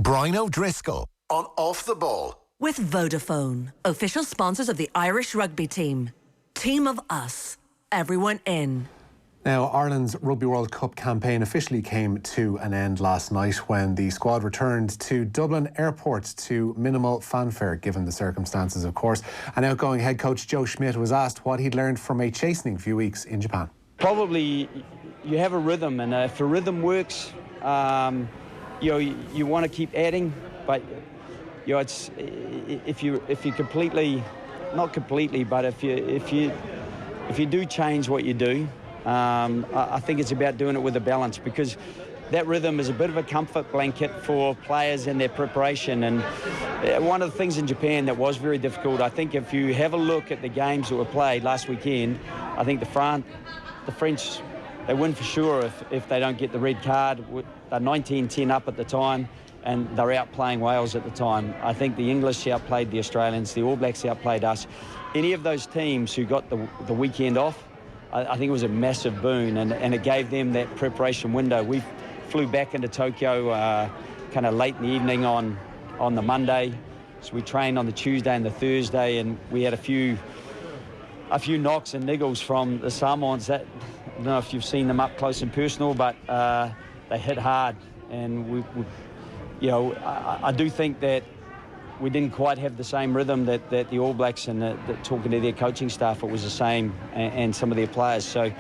Brian O'Driscoll on Off the Ball. With Vodafone, official sponsors of the Irish rugby team. Team of us. Everyone in. Now, Ireland's Rugby World Cup campaign officially came to an end last night when the squad returned to Dublin Airport to minimal fanfare, given the circumstances, of course. And outgoing head coach Joe Schmidt was asked what he'd learned from a chastening few weeks in Japan. Probably you have a rhythm, and if the rhythm works, you want to keep adding, but it's if you completely, not completely, but if you do change what you do, I think it's about doing it with a balance, because that rhythm is a bit of a comfort blanket for players in their preparation. And one of the things in Japan that was very difficult, I think if you have a look at the games that were played last weekend, I think the French, they win for sure if they don't get the red card. They're 19-10 up at the time, and they're outplaying Wales at the time. I think the English outplayed the Australians, the All Blacks outplayed us. Any of those teams who got the weekend off, I think it was a massive boon, and it gave them that preparation window. We flew back into Tokyo kind of late in the evening on the Monday, so we trained on the Tuesday and the Thursday, and we had a few knocks and niggles from the Samoans. That, I don't know if you've seen them up close and personal, but they hit hard, and I do think that we didn't quite have the same rhythm that the All Blacks, and talking to their coaching staff, it was the same, and some of their players. So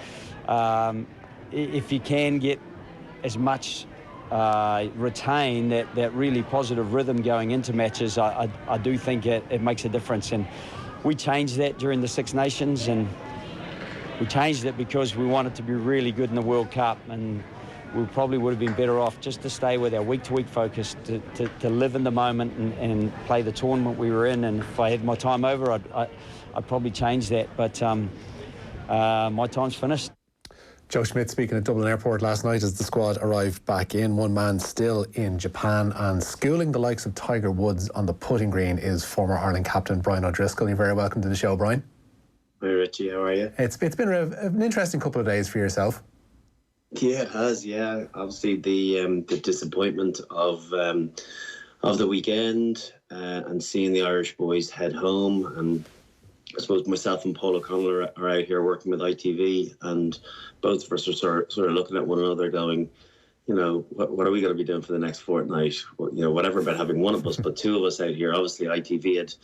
if you can get as much, retain that really positive rhythm going into matches, I do think it makes a difference. And we changed that during the Six Nations, and we changed it because we wanted to be really good in the World Cup, and we probably would have been better off just to stay with our week-to-week focus, to live in the moment and play the tournament we were in. And if I had my time over, I'd probably change that. But my time's finished. Joe Schmidt speaking at Dublin Airport last night as the squad arrived back in. One man still in Japan, and schooling the likes of Tiger Woods on the putting green is former Ireland captain Brian O'Driscoll. You're very welcome to the show, Brian. Hi Richie, how are you? It's been an interesting couple of days for yourself. Yeah, it has. Yeah, obviously the disappointment of the weekend and seeing the Irish boys head home, and I suppose myself and Paul O'Connell are out here working with ITV, and both of us are sort of looking at one another, going, what are we going to be doing for the next fortnight? Whatever about having one of us, but two of us out here. Obviously, ITV had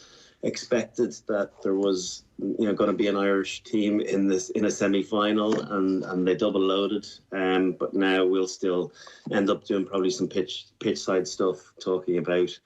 expected that there was going to be an Irish team in a semi-final, and they double loaded, but now we'll still end up doing probably some pitch side stuff, talking about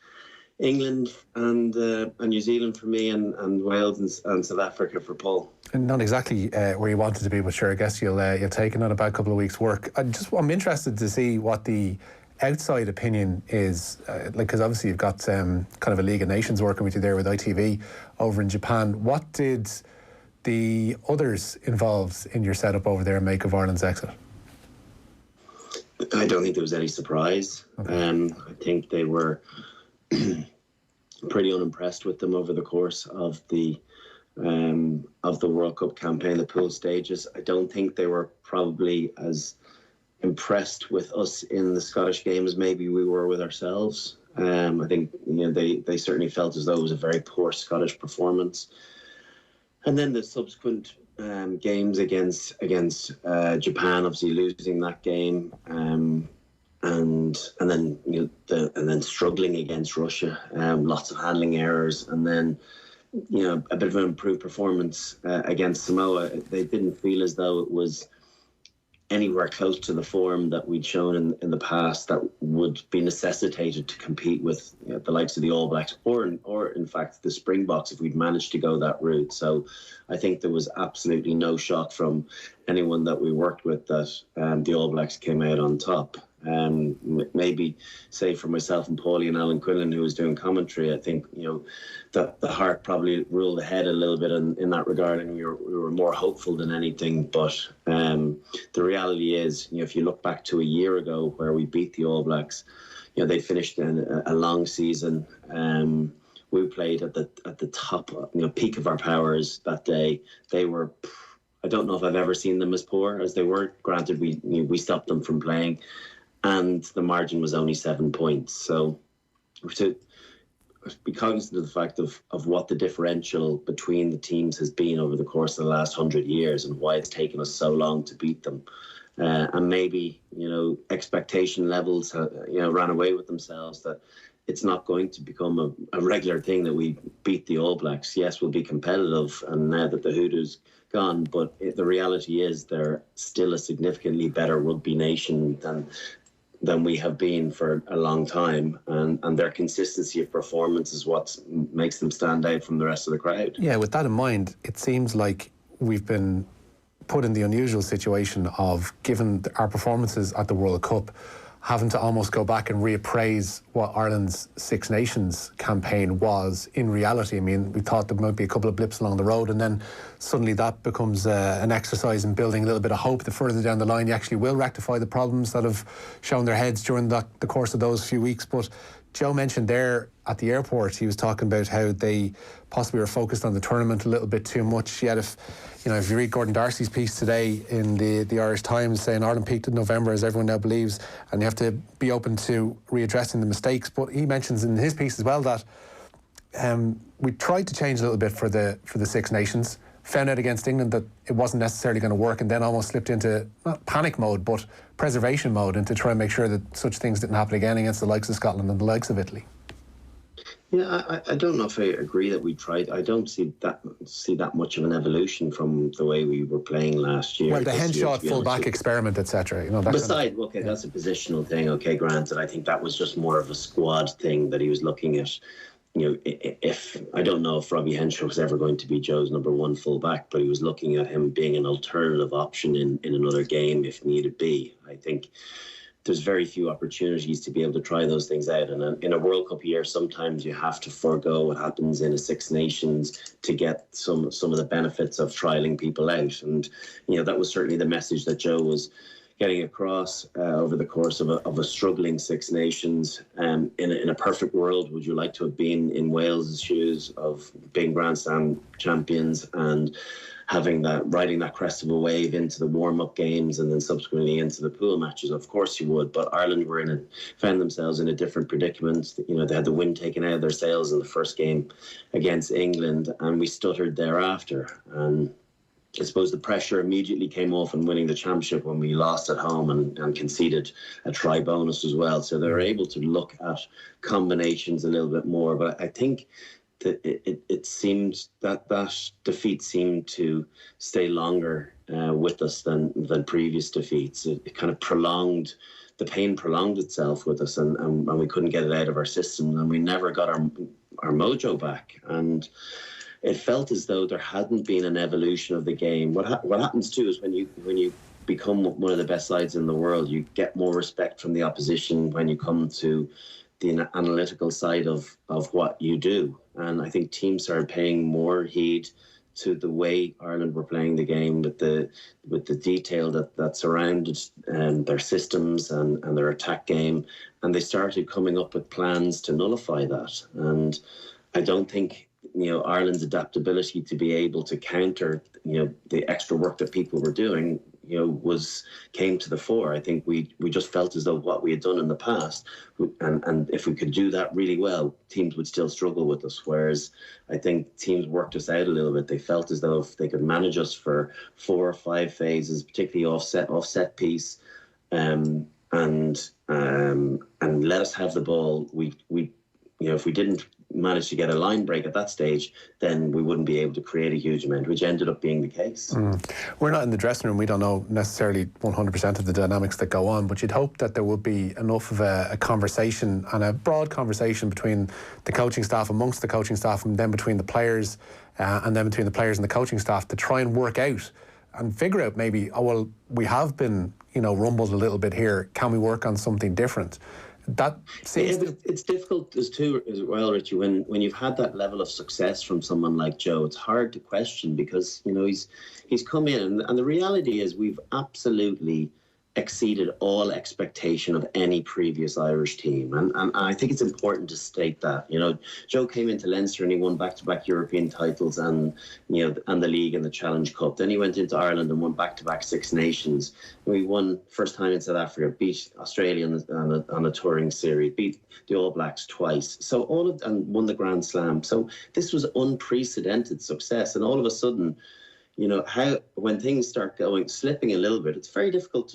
England and New Zealand for me, and Wales and South Africa for Paul. And not exactly where you wanted to be, but sure, I guess you'll take it on about a couple of weeks' work. I'm interested to see what the outside opinion is, because obviously you've got kind of a League of Nations working with you there with ITV over in Japan. What did the others involved in your setup over there make of Ireland's exit? I don't think there was any surprise. Okay. I think they were pretty unimpressed with them over the course of the World Cup campaign, the pool stages. I don't think they were probably as impressed with us in the Scottish game as maybe we were with ourselves. I think they certainly felt as though it was a very poor Scottish performance. And then the subsequent games against Japan, obviously losing that game, and then struggling against Russia, lots of handling errors, and then a bit of an improved performance against Samoa. They didn't feel as though it was anywhere close to the form that we'd shown in the past that would be necessitated to compete with the likes of the All Blacks or in fact the Springboks if we'd managed to go that route. So I think there was absolutely no shock from anyone that we worked with that the All Blacks came out on top. Maybe say for myself and Paulie and Alan Quinlan, who was doing commentary, I think that the heart probably ruled ahead a little bit in that regard, and we were more hopeful than anything. But the reality is, if you look back to a year ago where we beat the All Blacks, they finished a long season. We played at the top, peak of our powers that day. They were, I don't know if I've ever seen them as poor as they were. Granted, we stopped them from playing, and the margin was only 7 points. So to be cognizant of the fact of what the differential between the teams has been over the course of the last 100 years and why it's taken us so long to beat them. And maybe, expectation levels, ran away with themselves, that it's not going to become a regular thing that we beat the All Blacks. Yes, we'll be competitive, and now that the Hoodoo's gone, but the reality is they're still a significantly better rugby nation than we have been for a long time, and their consistency of performance is what makes them stand out from the rest of the crowd. Yeah, with that in mind, it seems like we've been put in the unusual situation of, given our performances at the World Cup, having to almost go back and reappraise what Ireland's Six Nations campaign was in reality. I mean, we thought there might be a couple of blips along the road, and then suddenly that becomes an exercise in building a little bit of hope that further down the line you actually will rectify the problems that have shown their heads during the course of those few weeks. But Joe mentioned there at the airport, he was talking about how they possibly were focused on the tournament a little bit too much. Yet if you read Gordon Darcy's piece today in the Irish Times saying Ireland peaked in November, as everyone now believes, and you have to be open to readdressing the mistakes. But he mentions in his piece as well that we tried to change a little bit for the Six Nations, found out against England that it wasn't necessarily going to work, and then almost slipped into not panic mode but preservation mode, and to try and make sure that such things didn't happen again against the likes of Scotland and the likes of Italy. Yeah, I don't know if I agree that we tried. I don't see that much of an evolution from the way we were playing last year. Well, the Henshaw full-back experiment, etc. That's a positional thing. Okay, granted, I think that was just more of a squad thing that he was looking at. If I don't know if Robbie Henshaw was ever going to be Joe's number one full-back, but he was looking at him being an alternative option in another game if needed be. I think there's very few opportunities to be able to try those things out. And in a World Cup year, sometimes you have to forego what happens in a Six Nations to get some of the benefits of trialling people out. And, that was certainly the message that Joe was getting across over the course of a struggling Six Nations. In a perfect world, would you like to have been in Wales' shoes of being Grand Slam champions and riding that crest of a wave into the warm-up games and then subsequently into the pool matches? Of course you would, but Ireland found themselves in a different predicament. They had the wind taken out of their sails in the first game against England, and we stuttered thereafter. And I suppose the pressure immediately came off in winning the championship when we lost at home and conceded a try bonus as well. So they were able to look at combinations a little bit more. But I think that it seemed that defeat seemed to stay longer with us than previous defeats. It kind of the pain prolonged itself with us, and we couldn't get it out of our system, and we never got our mojo back. And it felt as though there hadn't been an evolution of the game. What happens too is when you become one of the best sides in the world, you get more respect from the opposition when you come to the analytical side of what you do. And I think teams started paying more heed to the way Ireland were playing the game, with the detail that surrounded their systems and their attack game, and they started coming up with plans to nullify that. And I don't think Ireland's adaptability to be able to counter the extra work that people were doing came to the fore. I think we just felt as though what we had done in the past, and if we could do that really well, teams would still struggle with us. Whereas I think teams worked us out a little bit. They felt as though if they could manage us for 4 or 5 phases, particularly offset piece, and let us have the ball, we if we didn't manage to get a line break at that stage, then we wouldn't be able to create a huge amount, which ended up being the case. We're not in the dressing room. We don't know necessarily 100% of the dynamics that go on, but you'd hope that there would be enough of a conversation, and a broad conversation between the coaching staff, amongst the coaching staff, and then between the players, and then between the players and the coaching staff, to try and work out and figure out maybe, we have been, rumbled a little bit here. Can we work on something different? That seems it's difficult as well, Richie, when you've had that level of success from someone like Joe. It's hard to question, because he's come in, and the reality is we've absolutely exceeded all expectation of any previous Irish team. And I think it's important to state that. You know, Joe came into Leinster and he won back-to-back European titles and, you know, and the League and the Challenge Cup. Then he went into Ireland and won back-to-back Six Nations. We won first time in South Africa, beat Australia on a touring series, beat the All Blacks twice. So and won the Grand Slam. So this was unprecedented success. And all of a sudden, you know, when things start slipping a little bit, it's very difficult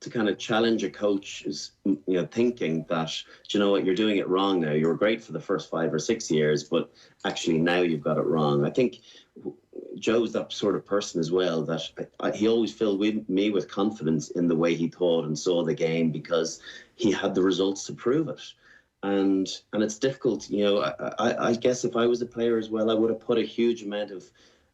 to kind of challenge a coach's, you know, thinking that, do you know what, you're doing it wrong now. You were great for the first 5 or 6 years, but actually now you've got it wrong. I think Joe's that sort of person as well, that he always filled me with confidence in the way he thought and saw the game, because he had the results to prove it. And it's difficult, you know, I guess if I was a player as well, I would have put a huge amount of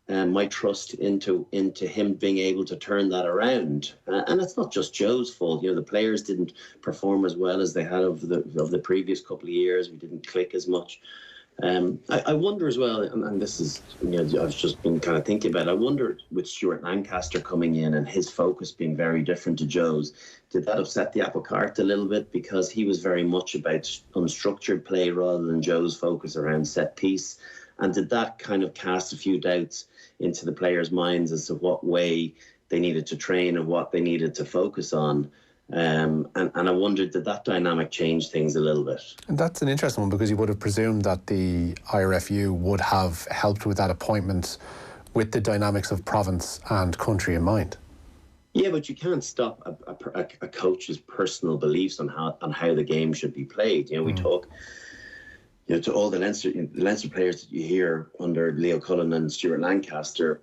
my trust into him being able to turn that around. And it's not just Joe's fault. You know, the players didn't perform as well as they had of the previous couple of years. We didn't click as much. I wonder as well, and this is, you know, I've just been kind of thinking about it, I wonder with Stuart Lancaster coming in and his focus being very different to Joe's, did that upset the apple cart a little bit? Because he was very much about unstructured play rather than Joe's focus around set piece. And did that kind of cast a few doubts into the players' minds as to what way they needed to train and what they needed to focus on? And I wondered, did that dynamic change things a little bit? And that's an interesting one, because you would have presumed that the IRFU would have helped with that appointment with the dynamics of province and country in mind. Yeah, but you can't stop a coach's personal beliefs on how the game should be played. You know, we talk, you know, to all the Leinster players that you hear under Leo Cullen and Stuart Lancaster,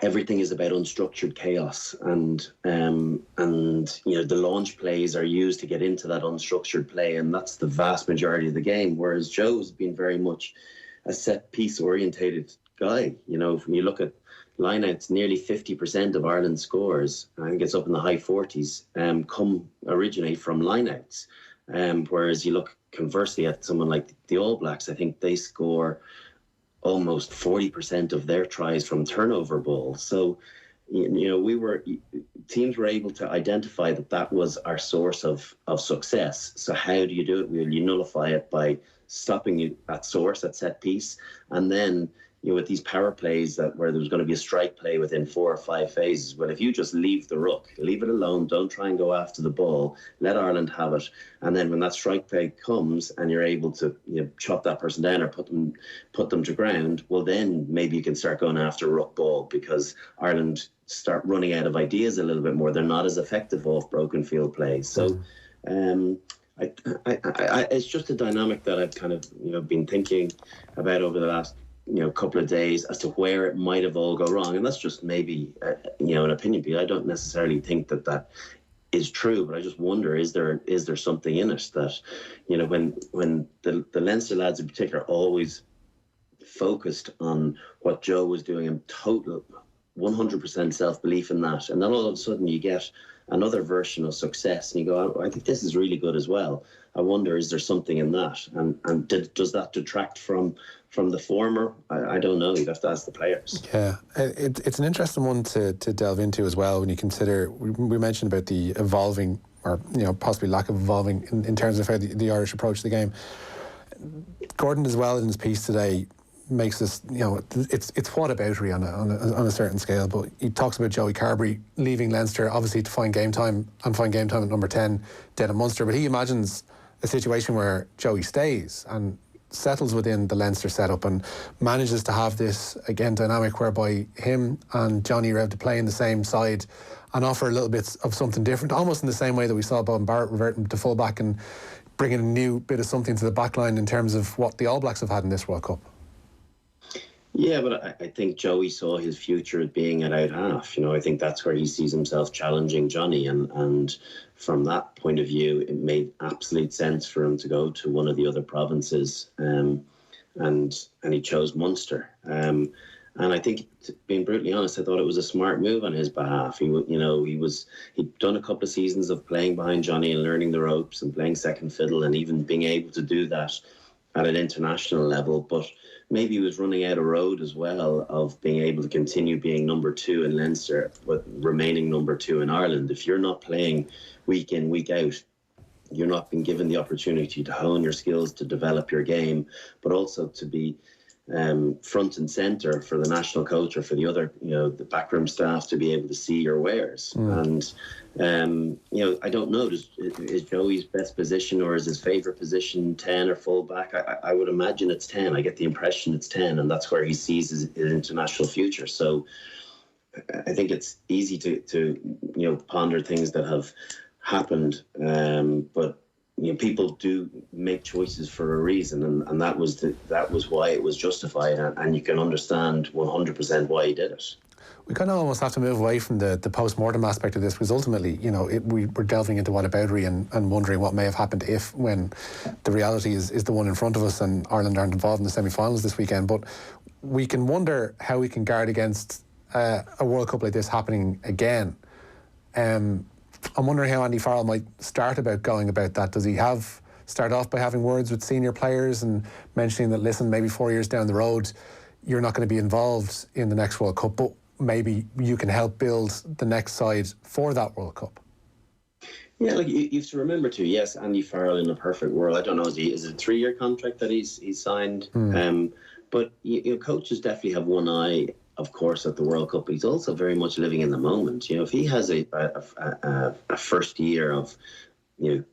everything is about unstructured chaos, and you know, the launch plays are used to get into that unstructured play, and that's the vast majority of the game. Whereas Joe's been very much a set piece orientated guy. You know, when you look at lineouts, nearly 50% of Ireland's scores, I think it's up in the high 40s, originate from lineouts. Whereas you look conversely at someone like the All Blacks, I think they score almost 40% of their tries from turnover ball. So, you know, teams were able to identify that was our source of success. So how do you do it? Well, you nullify it by stopping you at source, at set piece, and then, you know, with these power plays where there was going to be a strike play within 4 or 5 phases, well, if you just leave the ruck, leave it alone, don't try and go after the ball, let Ireland have it, and then when that strike play comes and you're able to, you know, chop that person down or put them to ground, well, then maybe you can start going after ruck ball, because Ireland start running out of ideas a little bit more. They're not as effective off broken field plays. So it's just a dynamic that I've kind of, you know, been thinking about over the last, you know, couple of days as to where it might have all gone wrong. And that's just maybe, you know, an opinion piece. I don't necessarily think that is true, but I just wonder, is there something in it that, you know, when the Leinster lads in particular always focused on what Joe was doing and total 100% self-belief in that, and then all of a sudden you get another version of success and you go, oh, I think this is really good as well. I wonder, is there something in that? And does that detract from the former? I don't know. You'd have to ask the players. Yeah, it's an interesting one to delve into as well when you consider, we mentioned about the evolving, or, you know, possibly lack of evolving in terms of how the Irish approach the game. Gordon as well in his piece today makes this, you know, it's whataboutery on a certain scale, but he talks about Joey Carberry leaving Leinster obviously to find game time at number 10 down at Munster, but he imagines a situation where Joey stays and settles within the Leinster setup and manages to have this, again, dynamic whereby him and Johnny are able to play in the same side and offer a little bit of something different, almost in the same way that we saw Bob Barrett reverting to full-back and bringing a new bit of something to the back line in terms of what the All Blacks have had in this World Cup. Yeah, but I think Joey saw his future as being at out half. You know, I think that's where he sees himself challenging Johnny, and from that point of view, it made absolute sense for him to go to one of the other provinces, and he chose Munster. And I think, being brutally honest, I thought it was a smart move on his behalf. He'd done a couple of seasons of playing behind Johnny and learning the ropes and playing second fiddle, and even being able to do that at an international level, but maybe he was running out of road as well of being able to continue being number 2 in Leinster, but remaining number 2 in Ireland. If you're not playing week in, week out, you're not being given the opportunity to hone your skills, to develop your game, but also to be front and centre for the national coach or for the other, the backroom staff to be able to see your wares. And, I don't know, is Joey's best position or is his favourite position 10 or full back? I would imagine it's 10. I get the impression it's 10, and that's where he sees his international future. So I think it's easy to ponder things that have happened, but people do make choices for a reason, and that was why it was justified, and you can understand 100% why he did it. We kind of almost have to move away from the post-mortem aspect of this, because ultimately, we're delving into whataboutery and wondering what may have happened when the reality is the one in front of us and Ireland aren't involved in the semi-finals this weekend. But we can wonder how we can guard against a World Cup like this happening again. I'm wondering how Andy Farrell might start about going about that. Does he start off by having words with senior players and mentioning that, listen, maybe 4 years down the road, you're not going to be involved in the next World Cup, but maybe you can help build the next side for that World Cup? Yeah, you have to remember too, yes, Andy Farrell in a perfect world, I don't know, is it a 3-year contract that he's signed? But coaches definitely have one eye, of course, at the World Cup, but he's also very much living in the moment. If he has a first year of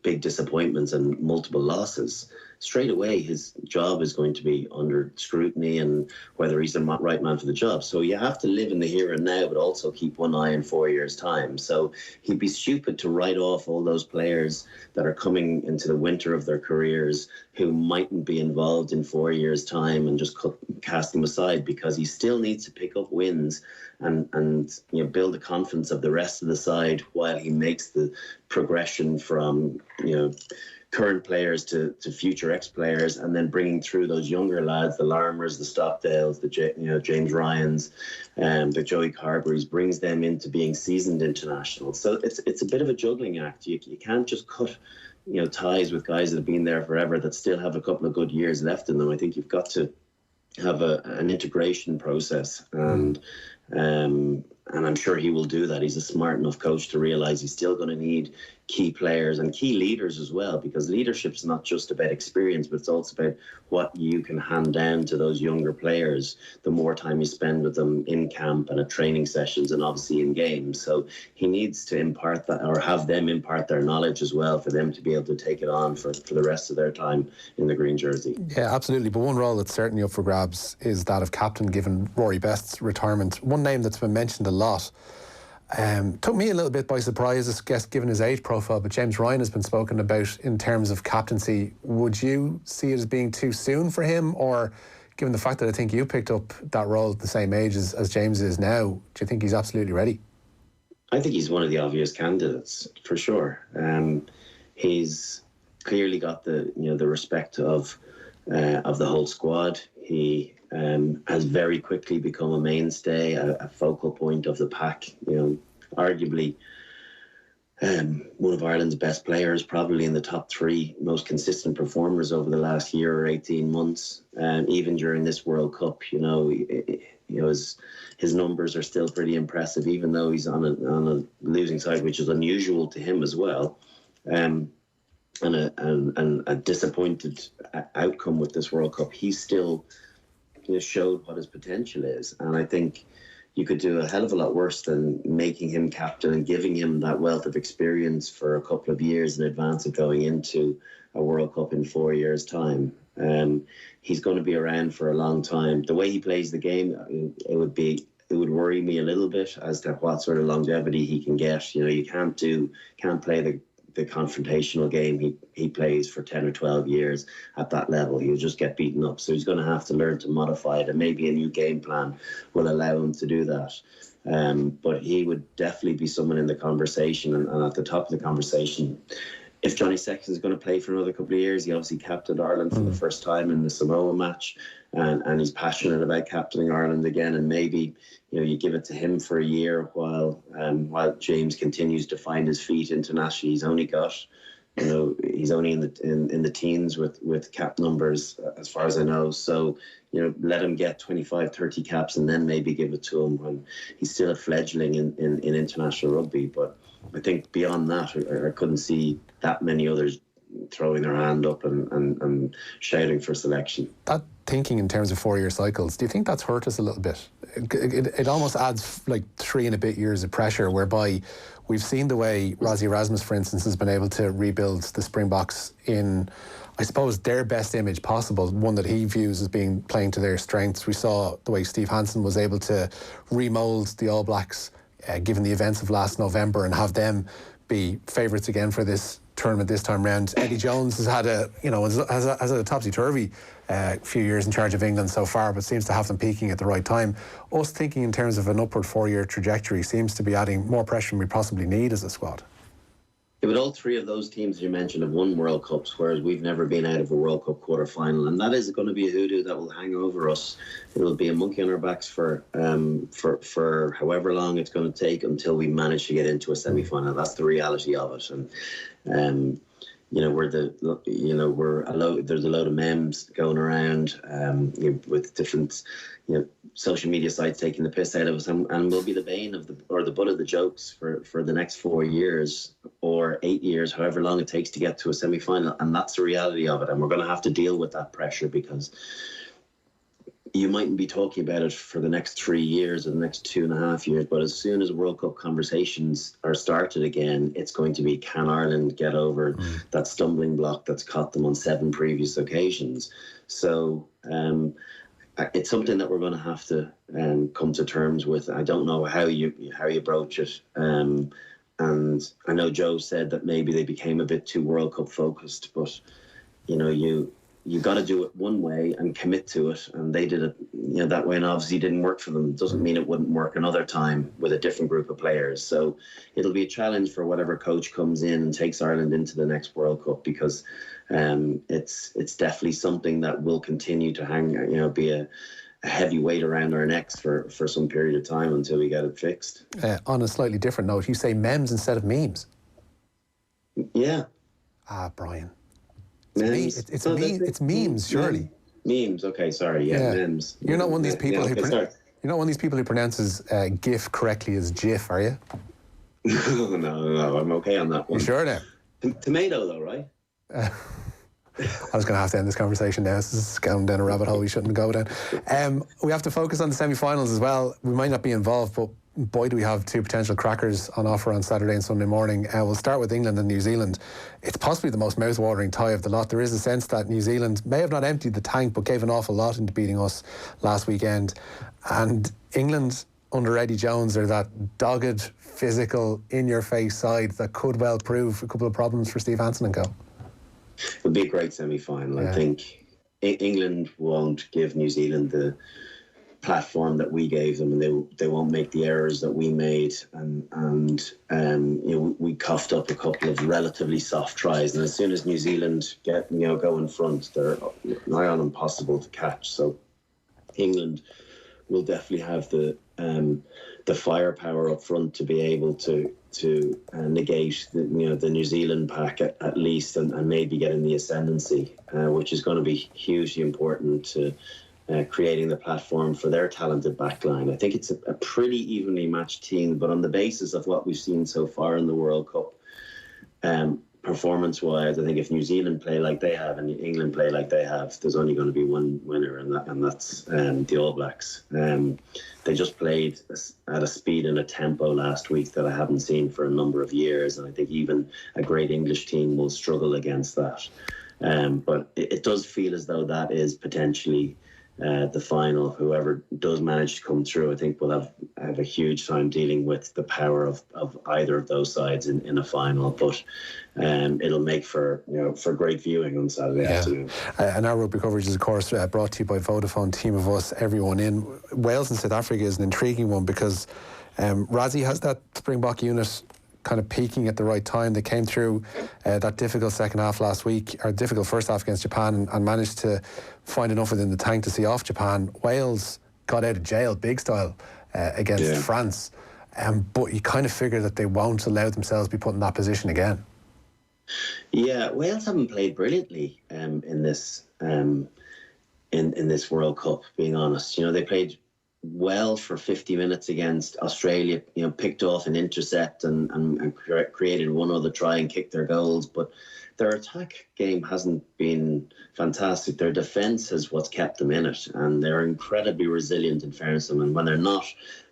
big disappointments and multiple losses, straight away his job is going to be under scrutiny, and whether he's the right man for the job. So you have to live in the here and now, but also keep one eye in 4 years' time. So he'd be stupid to write off all those players that are coming into the winter of their careers who mightn't be involved in 4 years' time and just cast them aside, because he still needs to pick up wins and build the confidence of the rest of the side while he makes the progression from current players to future ex-players, and then bringing through those younger lads, the Larmers, the Stockdales, the James Ryans, the Joey Carberrys, brings them into being seasoned internationals. So it's a bit of a juggling act. You can't just cut ties with guys that have been there forever that still have a couple of good years left in them. I think you've got to have an integration process, and I'm sure he will do that. He's a smart enough coach to realise he's still going to need key players and key leaders as well, because leadership's not just about experience, but it's also about what you can hand down to those younger players the more time you spend with them in camp and at training sessions and obviously in games. So he needs to impart that, or have them impart their knowledge as well, for them to be able to take it on for the rest of their time in the green jersey. Yeah, absolutely. But one role that's certainly up for grabs is that of captain, given Rory Best's retirement. One name that's been mentioned a lot, took me a little bit by surprise, I guess, given his age profile, but James Ryan has been spoken about in terms of captaincy. Would you see it as being too soon for him, or given the fact that I think you picked up that role at the same age as James is now, do you think he's absolutely ready? I think he's one of the obvious candidates, for sure. He's clearly got the respect of the whole squad. He has very quickly become a mainstay, a focal point of the pack. Arguably one of Ireland's best players, probably in the top 3 most consistent performers over the last year or 18 months. Even during this World Cup, his numbers are still pretty impressive, even though he's on a losing side, which is unusual to him as well. And a disappointed outcome with this World Cup, he still showed what his potential is. And I think you could do a hell of a lot worse than making him captain and giving him that wealth of experience for a couple of years in advance of going into a World Cup in 4 years' time. He's going to be around for a long time. The way he plays the game, it would worry me a little bit as to what sort of longevity he can get. You can't play the confrontational game he plays for 10 or 12 years at that level. He'll just get beaten up. So he's going to have to learn to modify it, and maybe a new game plan will allow him to do that. But he would definitely be someone in the conversation and at the top of the conversation. If Johnny Sexton's going to play for another couple of years, he obviously captained Ireland for the first time in the Samoa match, and he's passionate about captaining Ireland again. And maybe you give it to him for a year while James continues to find his feet internationally. He's only got he's only in the teens with cap numbers, as far as I know. So, let him get 25, 30 caps and then maybe give it to him when he's still a fledgling in international rugby. But I think beyond that, I couldn't see that many others throwing their hand up and shouting for selection. That thinking in terms of 4-year cycles, do you think that's hurt us a little bit? It almost adds like 3 and a bit years of pressure, whereby we've seen the way Rassie Erasmus, for instance, has been able to rebuild the Springboks in, I suppose, their best image possible, one that he views as being playing to their strengths. We saw the way Steve Hansen was able to remould the All Blacks, given the events of last November, and have them be favourites again for this tournament this time round. Eddie Jones has had has a topsy-turvy few years in charge of England so far, but seems to have them peaking at the right time. Us thinking in terms of an upward 4-year trajectory seems to be adding more pressure than we possibly need as a squad. Yeah, but all 3 of those teams you mentioned have won World Cups, whereas we've never been out of a World Cup quarter-final, and that is going to be a hoodoo that will hang over us. It will be a monkey on our backs for however long it's going to take until we manage to get into a semi-final. That's the reality of it, and there's a load of memes going around with different social media sites taking the piss out of us, and we'll be the bane of the butt of the jokes for the next 4 years or 8 years, however long it takes to get to a semi-final. And that's the reality of it, and we're going to have to deal with that pressure, because you mightn't be talking about it for the next 3 years or the next 2.5 years, but as soon as World Cup conversations are started again, it's going to be, can Ireland get over that stumbling block that's caught them on 7 previous occasions? So it's something that we're going to have to come to terms with. I don't know how you broach it, and I know Joe said that maybe they became a bit too World Cup focused, but you got to do it one way and commit to it, and they did it that way, and obviously it didn't work for them. Doesn't mean it wouldn't work another time with a different group of players. So it'll be a challenge for whatever coach comes in and takes Ireland into the next World Cup, because it's definitely something that will continue to hang, be a heavy weight around our necks for some period of time until we get it fixed. On a slightly different note, you say memes instead of memes. Yeah. Brian. Memes. It's memes, surely. Memes. Okay, sorry. Yeah, memes. You're not one of these people you're not one of these people who pronounces GIF correctly as GIF, are you? No. I'm okay on that one. You sure now? Tomato, though, right? I was going to have to end this conversation now. This is going down a rabbit hole we shouldn't go down. We have to focus on the semi-finals as well. We might not be involved, but boy, do we have 2 potential crackers on offer on Saturday and Sunday morning. We'll start with England and New Zealand. It's possibly the most mouth-watering tie of the lot. There is a sense that New Zealand may have not emptied the tank, but gave an awful lot into beating us last weekend. And England, under Eddie Jones, are that dogged, physical, in-your-face side that could well prove a couple of problems for Steve Hansen and co. It'll be a great semi-final. Yeah. I think England won't give New Zealand the platform that we gave them, and they won't make the errors that we made, and we coughed up a couple of relatively soft tries, and as soon as New Zealand go in front, they're nigh on impossible to catch. So England will definitely have the firepower up front to be able to negate the New Zealand pack at least, and maybe get in the ascendancy, which is going to be hugely important to creating the platform for their talented backline. I think it's a pretty evenly matched team, but on the basis of what we've seen so far in the World Cup, performance-wise, I think if New Zealand play like they have and England play like they have, there's only going to be one winner, and that's the All Blacks. They just played at a speed and a tempo last week that I haven't seen for a number of years, and I think even a great English team will struggle against that. But it does feel as though that is potentially the final. Whoever does manage to come through, I think will have a huge time dealing with the power of either of those sides in a final. But it'll make for great viewing on Saturday afternoon. And our rugby coverage is, of course, brought to you by Vodafone, Team of Us, everyone in. Wales and South Africa is an intriguing one, because Rassie has that Springbok unit kind of peaking at the right time. They came through that difficult second half last week, or difficult first half against Japan, and managed to find enough within the tank to see off Japan. Wales got out of jail big style against France, but you kind of figure that they won't allow themselves to be put in that position again. Yeah, Wales haven't played brilliantly in this in this World Cup. Being honest, they played well for 50 minutes against Australia. Picked off an intercept and created one other try and kicked their goals, but their attack game hasn't been fantastic. Their defence is what's kept them in it, and they're incredibly resilient, in fairness to them. And when they're not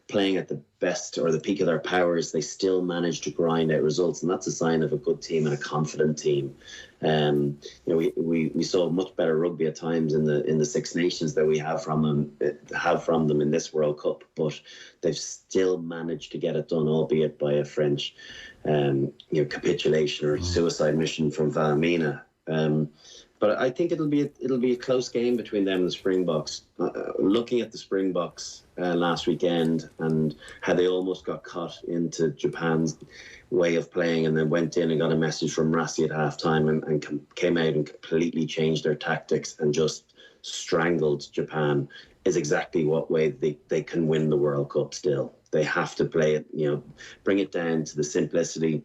playing at the best or the peak of their powers, they still manage to grind out results, and that's a sign of a good team and a confident team. We saw much better rugby at times in the Six Nations that we have from them in this World Cup, but they've still managed to get it done, albeit by a French capitulation or suicide mission from Valamina. But I think it'll be a close game between them and the Springboks. Looking at the Springboks last weekend and how they almost got caught into Japan's way of playing, and then went in and got a message from Rassi at halftime and came out and completely changed their tactics and just strangled Japan, is exactly what way they can win the World Cup still. They have to play it, bring it down to the simplicity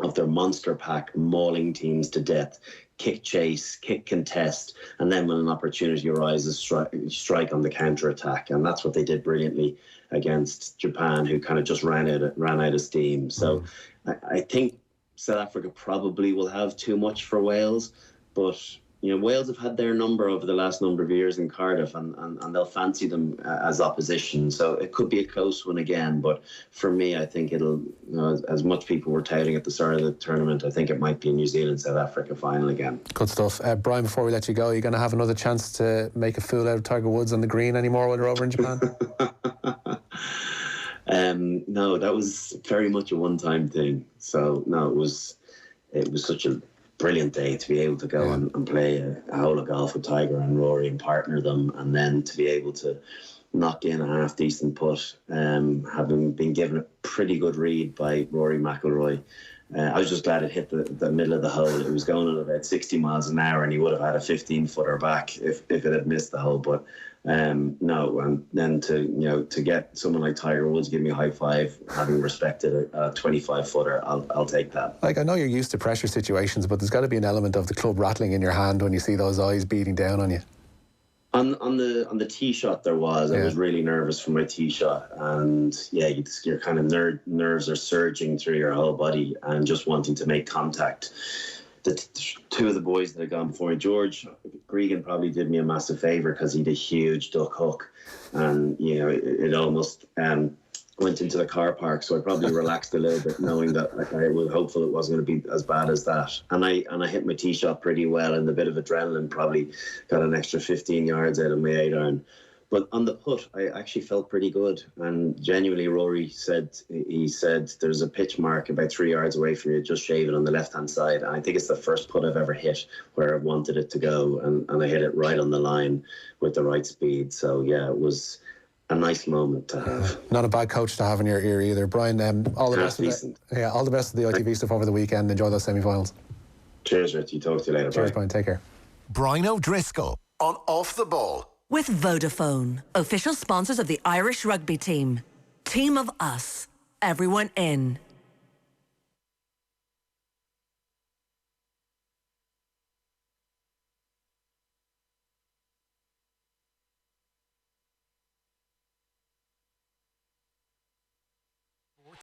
of their monster pack, mauling teams to death, kick chase, kick contest, and then when an opportunity arises, strike on the counter attack. And that's what they did brilliantly against Japan, who kind of just ran out of steam. So I think South Africa probably will have too much for Wales, but Wales have had their number over the last number of years in Cardiff, and they'll fancy them as opposition. So it could be a close one again. But for me, I think it'll, as much people were touting at the start of the tournament, I think it might be a New Zealand-South Africa final again. Good stuff. Brian, before we let you go, are you going to have another chance to make a fool out of Tiger Woods on the green anymore while you're over in Japan? No, that was very much a one-time thing. So, no, it was such a brilliant day to be able to go and play a hole of golf with Tiger and Rory and partner them, and then to be able to knock in a half decent putt, having been given a pretty good read by Rory McIlroy. I was just glad it hit the middle of the hole. It was going at about 60 miles an hour, and he would have had a 15-footer back if it had missed the hole. But no, and then to get someone like Tiger Woods give me a high five, having respected a 25-footer, I'll take that. I know you're used to pressure situations, but there's got to be an element of the club rattling in your hand when you see those eyes beating down on you. On the tee shot, there was. I was really nervous for my tee shot, and your kind of nerves are surging through your whole body and just wanting to make contact. The two of the boys that had gone before me, George Gregan probably did me a massive favour because he did a huge duck hook, and it almost went into the car park, so I probably relaxed a little bit, knowing that I was hopeful it wasn't going to be as bad as that. And I hit my tee shot pretty well, and a bit of adrenaline probably got an extra 15 yards out of my 8-iron. But on the putt, I actually felt pretty good. And genuinely, Rory said there's a pitch mark about 3 yards away from you, just shave it on the left-hand side. And I think it's the first putt I've ever hit where I wanted it to go. And I hit it right on the line with the right speed. So, yeah, it was a nice moment to have. Not a bad coach to have in your ear either. Brian, all the best all the best of the ITV stuff over the weekend. Enjoy those semi-finals. Cheers, Richie. Talk to you later. Cheers, Bye. Brian. Take care. Brian O'Driscoll on Off the Ball. With Vodafone, official sponsors of the Irish rugby team. Team of us, everyone in.